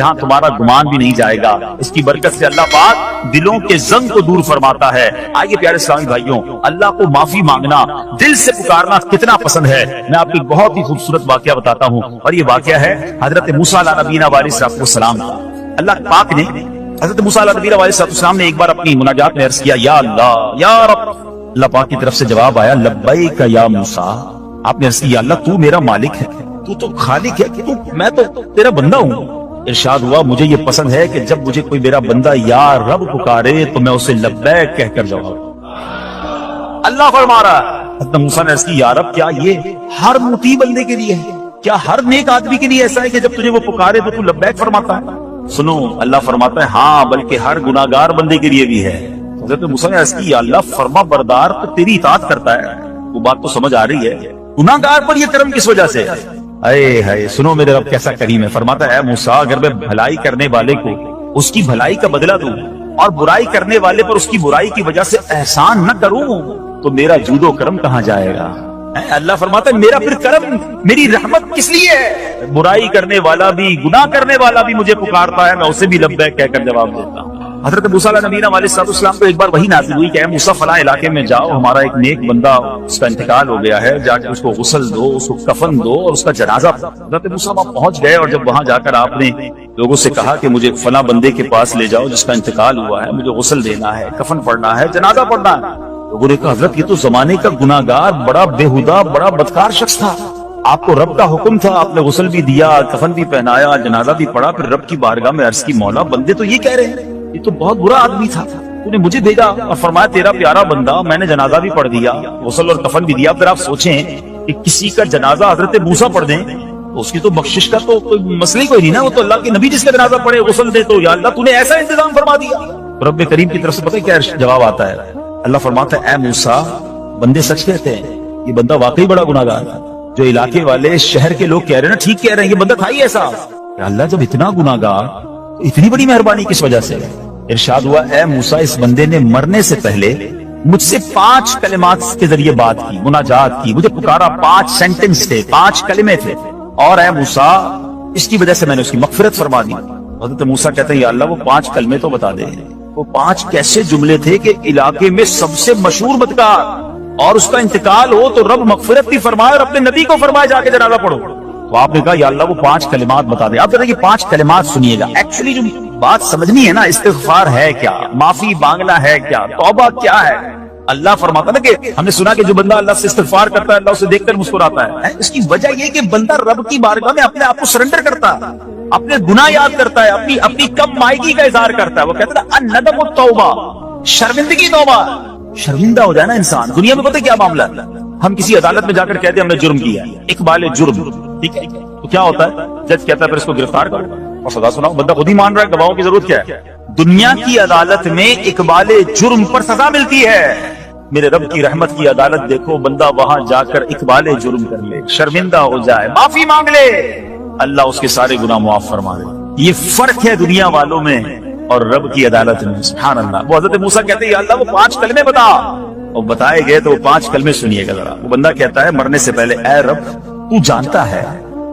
جہاں تمہارا گمان بھی نہیں جائے گا. اس کی برکت سے اللہ پاک دلوں کے زنگ کو دور فرماتا ہے. آئیے پیارے اسلامی بھائیوں، اللہ کو معافی مانگنا، دل سے پکارنا کتنا پسند ہے. میں آپ کو ایک بہت ہی خوبصورت واقعہ بتاتا ہوں، اور یہ واقعہ ہے حضرت موسیٰ علیہ نبینا علیہ السلام کا. اللہ پاک نے حضرت موسیٰ علیہ نبینا علیہ السلام نے ایک بار اپنی مناجات میں عرض کیا، یا اللہ یا رب. اللہ پاک کی طرف سے جواب آیا، لبیک یا موسیٰ. آپ نے عرض کیا، اللہ تو میرا مالک ہے، تو تو خالق ہے، میں تو تیرا بندہ ہوں. ارشاد ہوا، مجھے یہ پسند ہے کہ جب مجھے کوئی میرا بندہ یا رب پکارے تو میں اسے لبیک کہہ کر جواب. اللہ فرما رہا ہے، حضرت موسیٰ نے عرض کی، یا رب کیا یہ ہر مطیع بندے کے لیے ہے؟ کیا ہر نیک آدمی کے لیے ایسا ہے کہ جب تجھے وہ پکارے تو تو لبیک فرماتا ہے؟ سنو، اللہ فرماتا ہے ہاں، بلکہ ہر گناہگار بندے کے لیے بھی ہے. حضرت موسیٰ نے عرض کی، یا اللہ فرما بردار تو تیری اطاعت کرتا ہے. وہ بات تو سمجھ آ رہی ہے، گناہگار پر یہ کرم کس وجہ سے؟ اے ہے، سنو میرے رب کیسا کریم ہے. فرماتا ہے، اے موسیٰ اگر میں بھلائی کرنے والے کو اس کی بھلائی کا بدلہ دوں اور برائی کرنے والے پر اس کی برائی کی وجہ سے احسان نہ کروں تو میرا جود و کرم کہاں جائے گا؟ اللہ فرماتا ہے میرا پھر کرم، میری رحمت کس لیے ہے؟ برائی کرنے والا بھی، گناہ کرنے والا بھی مجھے پکارتا ہے، میں اسے بھی لبیک کہہ کر جواب دیتا ہوں. حضرت موسیٰ علیہ نبینا علیہ السلام کو ایک بار وہی نازل ہوئی کہ اے موسیٰ فلاں علاقے میں جاؤ، ہمارا ایک نیک بندہ اس کا انتقال ہو گیا ہے، جا کے اس کو غسل دو، اس کو کفن دو اور اس کا جنازہ. حضرت موسیٰ وہاں پہنچ گئے، اور جب وہاں جا کر آپ نے لوگوں سے کہا کہ مجھے فلاں بندے کے پاس لے جاؤ جس کا انتقال ہوا ہے، مجھے غسل دینا ہے، کفن پڑھنا ہے، جنازہ پڑھنا ہے. لوگوں نے کہا، حضرت یہ تو زمانے کا گناہگار، بڑا بےہودہ، بڑا بدکار شخص تھا، آپ کو رب کا حکم تھا، آپ نے غسل بھی دیا، کفن بھی پہنایا، جنازہ بھی پڑھا، پھر رب کی بارگاہ میں عرض کی، مولا بندے تو یہ کہہ رہے ہیں یہ تو بہت برا آدمی تھا، تو نے مجھے بھیجا اور فرمایا تیرا پیارا بندہ، میں نے جنازہ بھی پڑھ دیا، غسل اور کفن بھی دیا. پھر آپ سوچیں کہ کسی کا جنازہ حضرت موسیٰ پڑھ دیں تو اس کی تو بخشش کا تو کوئی مسئلہ کوئی نہیں نا، وہ تو اللہ کے نبی جس کا جنازہ پڑھے غسل دے، تو یا اللہ تو نے ایسا انتظام فرما دیا. رب کریم کی طرف سے پتہ کیا جواب آتا ہے؟ اللہ فرماتا ہے، اے موسیٰ بندے سچ کہتے ہیں، یہ بندہ واقعی بڑا گناہگار ہے. جو علاقے والے شہر کے لوگ کہہ رہے ہیں نا، ٹھیک کہہ رہے ہیں، یہ بندہ تھا ہی ایسا. کہ اللہ جب اتنا گناہگار تو اتنی بڑی مہربانی کس وجہ سے؟ ارشاد ہوا، اے موسیٰ اس بندے نے مرنے سے پہلے مجھ سے 5 کلمات کے ذریعے بات کی، مناجات کی، مجھے پکارا، 5 سینٹنس تھے، 5 کلمے تھے، اور اے موسیٰ اس کی وجہ سے میں نے اس کی مغفرت فرما دی. حضرت موسیٰ کہتے ہیں، یا اللہ وہ 5 کلمے تو بتا دے. وہ 5 کیسے جملے تھے کہ علاقے میں سب سے مشہور بدکار اور اس کا انتقال ہو تو رب مغفرت بھی فرمائے اور اپنے نبی کو فرمائے جا کے جنازہ پڑھو. تو آپ نے کہا، یا اللہ وہ 5 کلمات بتا دے. آپ کہتے ہیں کہ 5 کلمات سنیے گا. ایکچولی جو بات سمجھنی ہے نا، استغفار ہے کیا، معافی مانگنا ہے کیا، توبہ کیا ہے. اللہ فرماتا نا کہ ہم نے سنا کہ جو بندہ اللہ سے استغفار کرتا ہے اللہ اسے دیکھ کر مسکراتا ہے. اس کی وجہ یہ کہ بندہ رب کی بارگاہ میں اپنے آپ کو سرنڈر کرتا ہے، اپنے گناہ یاد کرتا ہے، اپنی کم مائگی کا اظہار کرتا ہے. وہ کہتا ہے الندم التوبہ، شرمندگی توبہ. شرمندہ ہو جائے نا انسان. دنیا میں پتہ کیا معاملہ ہے، ہم کسی عدالت میں جا کر کہتے ہیں ہم نے جرم کیا، اقبال جرم، ٹھیک ہے، تو کیا ہوتا ہے، جج کہتا ہے پھر اس کو گرفتار کرو اور سزا سناؤ. بندہ خود ہی مان رہا ہے، گواہوں کی ضرورت کیا ہے. دنیا کی عدالت میں اقبال جرم پر سزا ملتی ہے. میرے رب کی رحمت کی عدالت دیکھو، بندہ وہاں جا کر اقبال جرم کر لے، شرمندہ ہو جائے، معافی مانگ لے، اللہ اس کے سارے گناہ معاف فرما دے. یہ فرق ہے دنیا والوں میں اور رب کی عدالت میں. سبحان اللہ. وہ حضرت موسیٰ کہتے ہیں، یا اللہ وہ 5 کلمے بتا. اور بتائے گئے تو وہ 5 کلمے سنیے گا ذرا. وہ بندہ کہتا ہے مرنے سے پہلے، اے رب تو جانتا ہے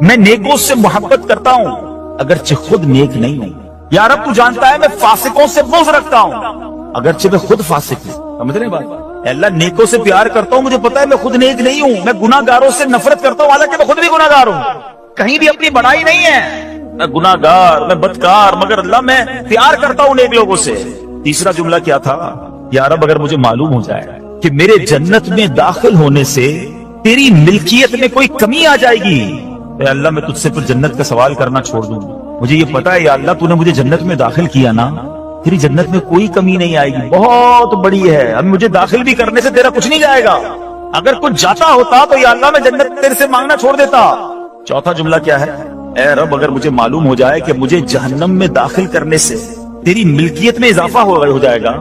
میں نیکوں سے محبت کرتا ہوں اگرچہ خود نیک نہیں ہوں. یا رب تو جانتا ہے میں فاسقوں سے بغض رکھتا ہوں اگرچہ میں خود فاسق ہوں. سمجھ رہے بات؟ اے اللہ نیکوں سے پیار کرتا ہوں، مجھے پتا ہے میں خود نیک نہیں ہوں. میں گناہ گاروں سے نفرت کرتا ہوں حالانکہ میں خود بھی گناہ گار ہوں. کہیں بھی اپنی بڑائی نہیں ہے، میں گناہ گار، میں بدکار، مگر اللہ میں پیار کرتا ہوں نیک لوگوں سے. تیسرا جملہ کیا تھا؟ یا رب اگر مجھے معلوم ہو جائے کہ میرے جنت میں داخل ہونے سے تیری ملکیت میں کوئی کمی آ جائے گی، اے اللہ میں تجھ سے پھر جنت کا سوال کرنا چھوڑ دوں. مجھے یہ پتا ہے یا اللہ تو نے مجھے جنت میں داخل کیا نا، تیری جنت میں کوئی کمی نہیں آئے گی، بہت بڑی ہے، اب مجھے داخل بھی کرنے سے تیرا کچھ نہیں جائے گا. اگر کچھ جاتا ہوتا تو یا اللہ میں جنت تیرے سے مانگنا چھوڑ دیتا. چوتھا جملہ کیا ہے؟ اے رب اگر مجھے معلوم ہو جائے کہ مجھے جہنم میں داخل کرنے سے تیری ملکیت میں اضافہ ہو جائے گا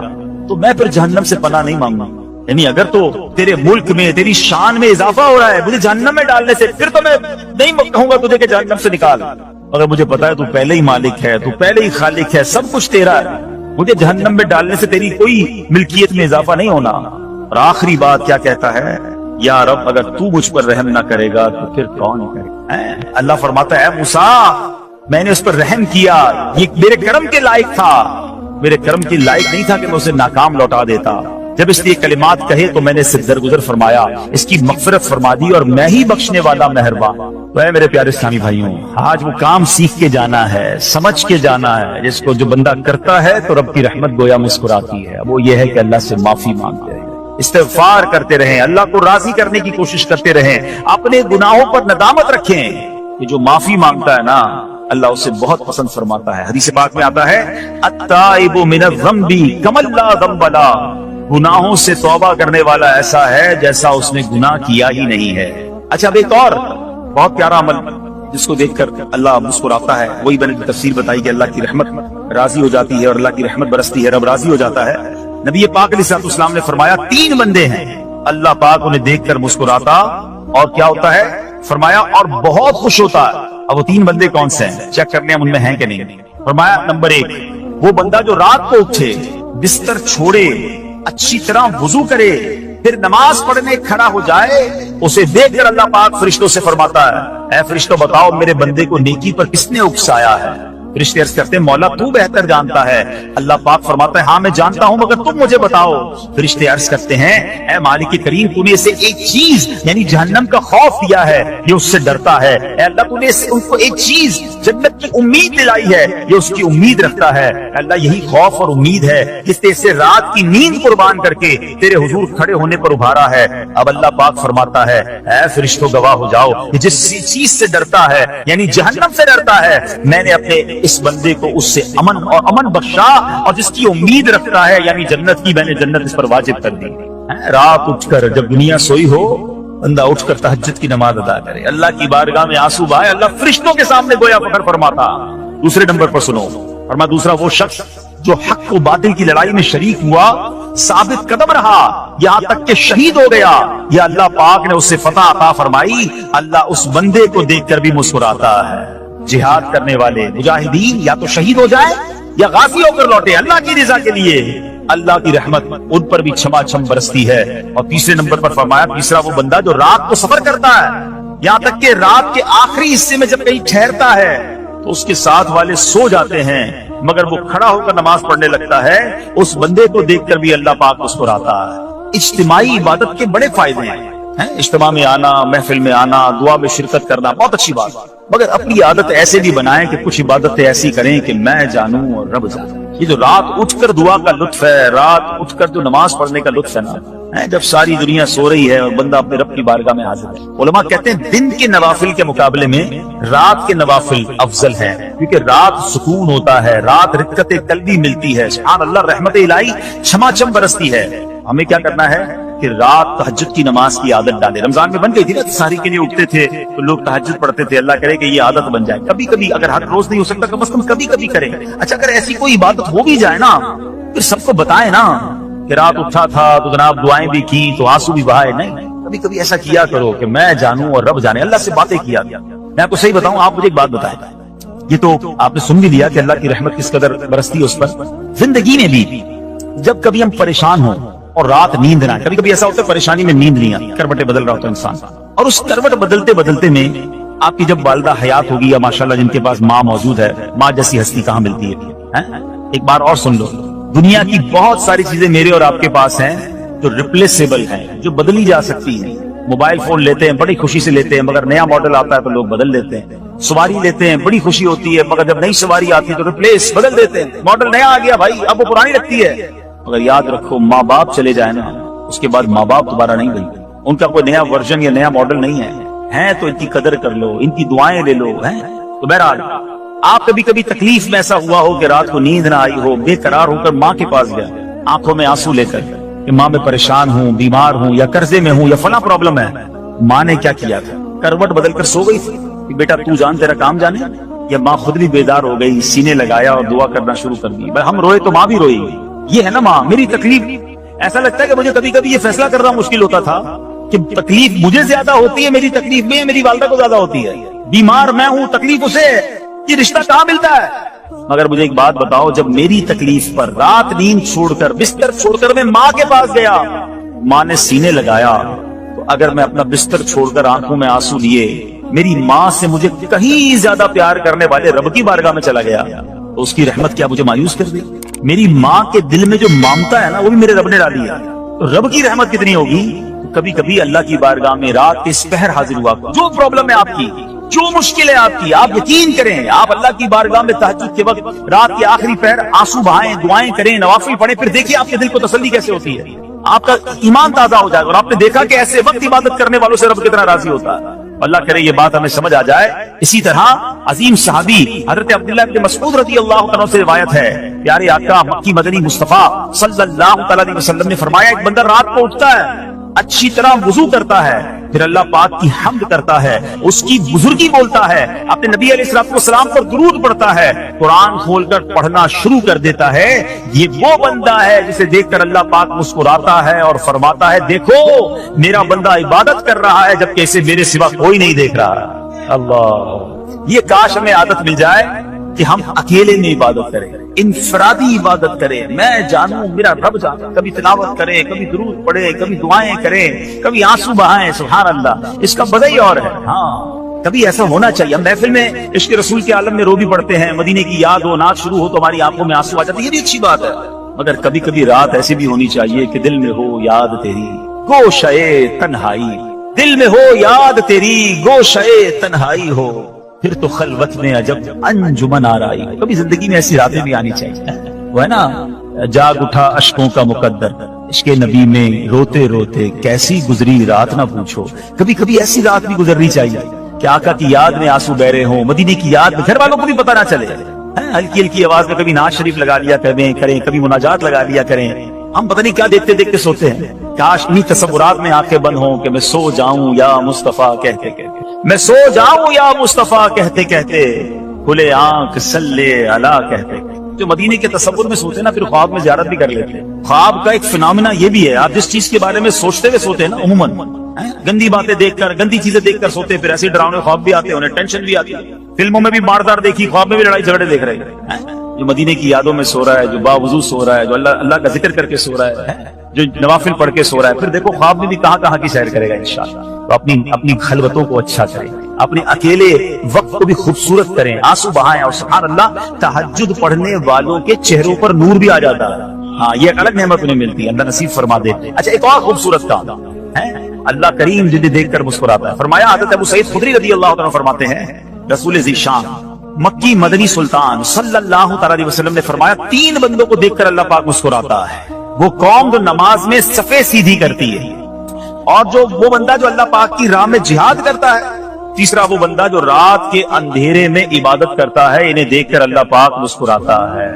تو میں پھر جہنم سے پناہ نہیں مانگوں. یعنی اگر تو تیرے ملک میں تیری شان میں اضافہ ہو رہا ہے مجھے جہنم میں ڈالنے سے، پھر تو میں نہیں کہوں گا تجھے کہ جہنم سے نکال. اگر مجھے پتا ہے تو پہلے ہی مالک ہے، تو پہلے ہی خالق ہے، سب کچھ تیرا ہے، مجھے جہنم میں ڈالنے سے تیری کوئی ملکیت میں اضافہ نہیں ہونا. اور آخری بات کیا کہتا ہے؟ یا رب اگر تو مجھ پر رحم نہ کرے گا تو پھر کون کرے گا. اللہ فرماتا ہے اے موسیٰ میں نے اس پر رحم کیا, یہ میرے کرم کے لائق تھا, میرے کرم کے لائق نہیں تھا کہ میں اسے ناکام لوٹا دیتا. جب اس لیے کلمات کہے تو میں نے اس سے درگزر فرمایا, اس کی مغفرت فرما دی, اور میں ہی بخشنے والا مہربان. تو اے میرے پیارے اسلامی بھائیوں, آج وہ کام سیکھ کے جانا ہے, سمجھ کے جانا ہے, جس کو جو بندہ کرتا ہے تو رب کی رحمت گویا مسکراتی ہے. وہ یہ ہے کہ اللہ سے معافی مانگتے رہیں, استغفار کرتے رہیں, اللہ کو راضی کرنے کی کوشش کرتے رہیں, اپنے گناہوں پر ندامت رکھیں. یہ جو معافی مانگتا ہے نا, اللہ اسے بہت پسند فرماتا ہے. حدیث پاک میں آتا ہے التائب من الذنب کمن لا ذنب له, گناہوں سے توبہ کرنے والا ایسا ہے جیسا اس نے گناہ کیا ہی نہیں ہے. اچھا, اب ایک اور بہت پیارا عمل جس کو دیکھ کر اللہ مسکراتا ہے, وہی میں نے تفسیر بتائی کہ اللہ کی رحمت راضی ہو جاتی ہے اور اللہ کی رحمت برستی ہے, رب راضی ہو جاتا ہے. نبی پاک علیہ السلام نے فرمایا 3 بندے ہیں اللہ پاک انہیں دیکھ کر مسکراتا اور کیا ہوتا ہے, فرمایا اور بہت خوش ہوتا ہے. اب وہ 3 بندے کون سے ہیں, چیک کرنے ہم ان میں ہیں کہ نہیں. فرمایا نمبر 1, وہ بندہ جو رات کو اٹھے, بستر چھوڑے, اچھی طرح وضو کرے, پھر نماز پڑھنے کھڑا ہو جائے, اسے دیکھ کر اللہ پاک فرشتوں سے فرماتا ہے اے فرشتوں بتاؤ میرے بندے کو نیکی پر کس نے اکسایا ہے. فرشتے عرض کرتے ہیں مولا تو بہتر جانتا ہے. اللہ پاک فرماتا ہے ہاں میں جانتا ہوں مگر تم مجھے بتاؤ. فرشتے عرض کرتے ہیں اے مالک کریم تو نے اسے ایک چیز یعنی جہنم کا خوف دیا ہے, یہ اس سے ڈرتا ہے. اے اللہ تو نے ان کو ایک چیز جنت کی امید دلائی ہے, یہ اس کی امید رکھتا ہے. اللہ یہی خوف اور امید ہے جس نے اسے رات کی نیند قربان کر کے تیرے حضور کھڑے ہونے پر ابھارا ہے. اب اللہ پاک فرماتا ہے اے فرشتوں گواہ ہو جاؤ کہ جس چیز سے ڈرتا ہے یعنی جہنم سے ڈرتا ہے, میں نے اپنے اس بندے کو اس سے امن بخشا, اور جس کی امید رکھتا ہے یعنی جنت کی, میں نے جنت اس پر واجب کر دی. رات اٹھ کر جب دنیا سوئی ہو بندہ اٹھ کر تہجد کی نماز ادا کرے, اللہ کی بارگاہ میں آنسو بہائے, اللہ فرشتوں کے سامنے گویا فخر فرماتا. دوسرے نمبر پر سنو, فرمایا دوسرا وہ شخص جو حق و باطل کی لڑائی میں شریک ہوا, ثابت قدم رہا یہاں تک کہ شہید ہو گیا, یا اللہ پاک نے اسے فتح عطا فرمائی. اللہ اس بندے کو دیکھ کر بھی مسکراتا ہے. جہاد کرنے والے مجاہدین یا تو شہید ہو جائے یا غازی ہو کر لوٹے اللہ کی رضا کے لیے, اللہ کی رحمت ان پر بھی چھما چھم برستی ہے. اور تیسرے نمبر پر فرمایا تیسرا وہ بندہ جو رات کو سفر کرتا ہے, یہاں تک کہ رات کے آخری حصے میں جب کہیں ٹھہرتا ہے تو اس کے ساتھ والے سو جاتے ہیں مگر وہ کھڑا ہو کر نماز پڑھنے لگتا ہے, اس بندے کو دیکھ کر بھی اللہ پاک مسکراتا ہے. اجتماعی عبادت کے بڑے فائدے ہیں, اجتماع میں آنا, محفل میں آنا, دعا میں شرکت کرنا بہت اچھی بات, مگر اپنی عادت ایسے بھی بنائیں کہ کچھ عبادتیں ایسی کریں کہ میں جانوں اور رب جانوں. یہ جو رات اٹھ کر دعا کا لطف ہے, رات اٹھ کر جو نماز پڑھنے کا لطف ہے نا, جب ساری دنیا سو رہی ہے اور بندہ اپنے رب کی بارگاہ میں حاضر ہے. علماء کہتے ہیں دن کے نوافل کے مقابلے میں رات کے نوافل افضل ہیں, کیونکہ رات سکون ہوتا ہے, رات رقت قلبی ملتی ہے. سبحان اللہ, رحمت الہی چھما چھم برستی ہے. ہمیں کیا کرنا ہے کہ رات تہجد کی نماز کی عادت ڈالے. رمضان میں بن گئی تھی نا, ساری کے لیے اٹھتے تھے تو لوگ تہجد پڑھتے تھے. اللہ کرے کہ یہ عادت بن جائے. کبھی کبھی اگر ہر روز نہیں ہو سکتا کم از کم کبھی کبھی کریں. اچھا اگر ایسی کوئی عبادت ہو بھی جائے نا, پھر سب کو بتائیں نا کہ رات اٹھا تھا تو جناب دعائیں بھی کی تو آنسو بھی بہائے. نہیں, کبھی کبھی ایسا کیا کرو کہ میں جانوں اور رب جانے, اللہ سے باتیں کیا. میں آپ کو صحیح بتاؤں, آپ مجھے ایک بات بتائیں, یہ تو آپ نے سن بھی لیا کہ اللہ کی رحمت کس قدر برستی ہے اس پر. زندگی میں بھی جب کبھی ہم پریشان ہوں اور رات نیند نہ, کبھی کبھی ایسا ہوتا ہے پریشانی میں نیند نہیں آتی, کروٹیں بدل رہا ہوتا ہے انسان, اور اس کروٹ بدلتے بدلتے میں آپ کی جب والدہ حیات ہوگی یا ماشاءاللہ جن کے پاس ماں موجود ہے, ماں جیسی ہستی کہاں ملتی ہے. ایک بار اور سن لو, دنیا کی بہت ساری چیزیں میرے اور آپ کے پاس ہیں جو ریپلیسیبل ہیں, جو بدلی جا سکتی ہیں. موبائل فون لیتے ہیں بڑی خوشی سے لیتے ہیں, مگر نیا ماڈل آتا ہے تو لوگ بدل دیتے ہیں. سواری لیتے ہیں بڑی خوشی ہوتی ہے, مگر جب نئی سواری آتی ہے تو ریپلیس بدل دیتے ہیں. ماڈل نیا آ گیا بھائی, اب وہ پرانی لگتی ہے. مگر یاد رکھو ماں باپ چلے جائیں نا, اس کے بعد ماں باپ دوبارہ نہیں بنتے. ان کا کوئی نیا ورژن یا نیا ماڈل نہیں ہے تو ان کی قدر کر لو, ان کی دعائیں لے لو. تو بہرحال آپ کبھی کبھی تکلیف میں ایسا ہوا ہو کہ رات کو نیند نہ آئی ہو, بے قرار ہو کر ماں کے پاس گیا, آنکھوں میں آنسو لے کر کہ ماں میں پریشان ہوں, بیمار ہوں, یا قرضے میں ہوں, یا فلاں پرابلم ہے. ماں نے کیا کیا تھا, کروٹ بدل کر سو گئی تھی کہ بیٹا تو جان تیرا کام جانے, یا ماں خود بھی بیدار ہو گئی, سینے لگایا اور دعا کرنا شروع کر دی. ہم روئے تو ماں بھی روئی. یہ ہے نا ماں. میری تکلیف, ایسا لگتا ہے کہ مجھے کبھی کبھی یہ فیصلہ کرنا مشکل ہوتا تھا کہ تکلیف مجھے زیادہ ہوتی ہے میری تکلیف میں, میری والدہ کو زیادہ ہوتی ہے. بیمار میں ہوں, تکلیف اسے, یہ رشتہ کہاں ملتا ہے. مگر مجھے ایک بات بتاؤ, جب میری تکلیف پر رات نیند چھوڑ کر بستر چھوڑ کر میں ماں کے پاس گیا, ماں نے سینے لگایا, تو اگر میں اپنا بستر چھوڑ کر آنکھوں میں آنسو لیے میری ماں سے مجھے کہیں زیادہ پیار کرنے والے رب کی بارگاہ میں چلا گیا تو اس کی رحمت کیا مجھے مایوس کر دی؟ میری ماں کے دل میں جو ممتا ہے نا وہ بھی میرے رب نے ڈالی ہے، تو رب کی رحمت کتنی ہوگی؟ کبھی کبھی اللہ کی بارگاہ میں رات کے سپہر حاضر ہوا، جو پرابلم ہے آپ کی، جو مشکل ہے آپ کی، آپ یقین کریں، آپ اللہ کی بارگاہ میں تہجد کے وقت رات کے آخری پہر آنسو بہائیں، دعائیں کریں، نوافل پڑھیں، پھر دیکھیے آپ کے دل کو تسلی کیسے ہوتی ہے، آپ کا ایمان تازہ ہو جائے گا، اور آپ نے دیکھا کہ ایسے وقت عبادت کرنے والوں سے رب کتنا راضی ہوتا ہے۔ اللہ کرے یہ بات ہمیں سمجھ آ جائے۔ اسی طرح عظیم صحابی حضرت عبداللہ بن مسعود رضی اللہ عنہ سے روایت ہے، پیارے آقا مکی مدنی مصطفیٰ صلی اللہ علیہ وسلم نے فرمایا، ایک بندہ رات کو اٹھتا ہے، اچھی طرح وضو کرتا ہے، پھر اللہ پاک کی حمد کرتا ہے، اس کی بزرگی بولتا ہے، اپنے نبی علیہ الصلوۃ والسلام پر درود پڑھتا ہے، قرآن کھول کر پڑھنا شروع کر دیتا ہے، یہ وہ بندہ ہے جسے دیکھ کر اللہ پاک مسکراتا ہے اور فرماتا ہے، دیکھو میرا بندہ عبادت کر رہا ہے جبکہ اسے میرے سوا کوئی نہیں دیکھ رہا۔ اللہ، یہ کاش ہمیں عادت مل جائے کہ ہم اکیلے میں عبادت کریں، انفرادی عبادت کریں، میں جانوں میرا رب جانا، کبھی تلاوت کریں، کبھی درود پڑھیں، کبھی دعائیں کریں، کبھی آنسو بہائیں، سبحان اللہ، اس کا مزہ ہی اور ہے۔ ہاں کبھی ایسا ہونا چاہیے، ہم محفل میں عشق رسول کے عالم میں رو بھی پڑھتے ہیں، مدینے کی یاد ہو، نعت شروع ہو تو ہماری آنکھوں میں آنسو آ جاتے ہیں، یہ بھی اچھی بات ہے، مگر کبھی کبھی رات ایسی بھی ہونی چاہیے کہ دل میں ہو یاد تیری گوشئے تنہائی، دل میں ہو یاد تیری گوشئے تنہائی ہو، پھر تو خلوت میں عجب انجمن آرائی۔ کبھی زندگی میں ایسی راتیں بھی آنی چاہیے، وہ ہے نا، جاگ اٹھا اشکوں کا مقدر، عشق نبی میں روتے روتے کیسی گزری رات نہ پوچھو۔ کبھی کبھی ایسی رات بھی گزرنی چاہیے کہ آقا کی یاد میں آنسو بہ رہے ہوں، مدینے کی یاد میں، گھر والوں کو بھی پتہ نہ چلے، ہلکی ہلکی آواز میں کبھی نعت شریف لگا لیا کریں، کبھی مناجات لگا لیا کریں، ہم پتہ نہیں کیا دیکھتے دیکھتے سوتے ہیں۔ کاش انہی تصورات میں آنکھیں بند ہوں کہ میں سو جاؤں یا مصطفیٰ کہتے کہتے، میں سو جاؤں یا مصطفیٰ کہتے کہتے، کھلے آنکھ صلی اللہ کہتے کہتے۔ جو مدینے کے تصور میں سوتے ہیں نا، پھر خواب میں زیارت بھی کر لیتے ہیں۔ خواب کا ایک فنامنا یہ بھی ہے، آپ جس چیز کے بارے میں سوچتے ہوئے سوتے ہیں نا، عموماً گندی باتیں دیکھ کر، گندی چیزیں دیکھ کر سوتے ہیں، پھر ایسے ڈراؤنے خواب بھی آتے ہیں، انہیں ٹینشن بھی آتی ہے، فلموں میں بھی ماردار دیکھی، خواب میں بھی لڑائی جھگڑے دیکھ رہے ہیں۔ جو مدینے کی یادوں میں سو رہا ہے، جو باوضو سو رہا ہے، جو اللہ کا ذکر کر کے سو رہا ہے، جو نوافل پڑھ کے سو رہا ہے، پھر دیکھو خواب میں بھی کہاں کہاں کی سیر کرے گا انشاءاللہ۔ تو اپنی خلوتوں کو اچھا کریں، اپنے اکیلے وقت کو بھی خوبصورت کریں، آنسو بہائیں، اور سبحان اللہ تہجد پڑھنے والوں کے چہروں پر نور بھی آ جاتا ہے۔ ہاں یہ ایک الگ نعمت انہیں ملتی ہے، اللہ نصیب فرما دے۔ اچھا ایک اور خوبصورت کام ہے، اللہ کریم جنہیں دیکھ کر مسکراتا ہے۔ فرمایا حضرت ابو سعید خدری رضی اللہ عنہ فرماتے ہیں، رسول ذی شان مکی مدنی سلطان صلی اللہ علیہ وسلم نے فرمایا، 3 بندوں کو دیکھ کر اللہ پاک مسکراتا ہے، وہ قوم جو نماز میں صفیں سیدھی کرتی ہے، اور وہ بندہ جو اللہ پاک کی راہ میں جہاد کرتا ہے، تیسرا وہ بندہ جو رات کے اندھیرے میں عبادت کرتا ہے، انہیں دیکھ کر اللہ پاک مسکراتا ہے۔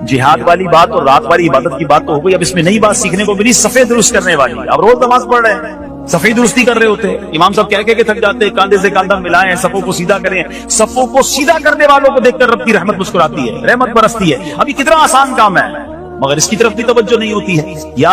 جہاد والی بات اور رات والی عبادت کی بات تو ہو گئی، اب اس میں نئی بات سیکھنے کو ملی، صفیں درست کرنے والی۔ اب روز نماز پڑھ رہے ہیں، صفیں درستی کر رہے ہوتے ہیں، امام صاحب کہہ کے تھک جاتے ہیں، کاندھے سے کاندھا ملائیں، صفوں کو سیدھا کریں، صفوں کو سیدھا کرنے والوں کو دیکھ کر رب کی رحمت مسکراتی ہے، رحمت برستی ہے۔ اب یہ کتنا آسان کام ہے، مگر اس کی طرف بھی توجہ نہیں ہوتی ہے۔ یا